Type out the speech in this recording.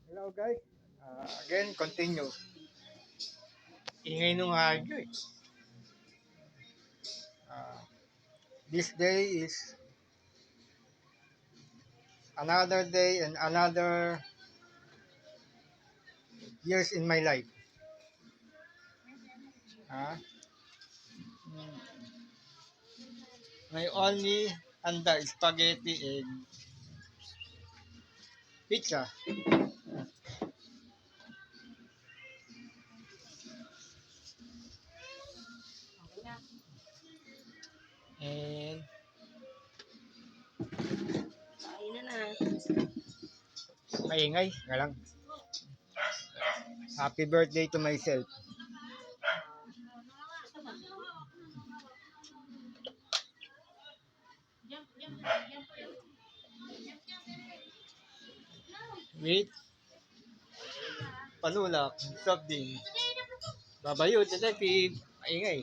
Hello guys. Again, continue. Ingay nung hagyo eh. Uh, this day is another day and another years in my life. Ah, my only handa is spaghetti and pizza. And Kain na. maingay nga lang. Happy birthday to myself. With panulak, soft drink. Babayo, detective. Maingay.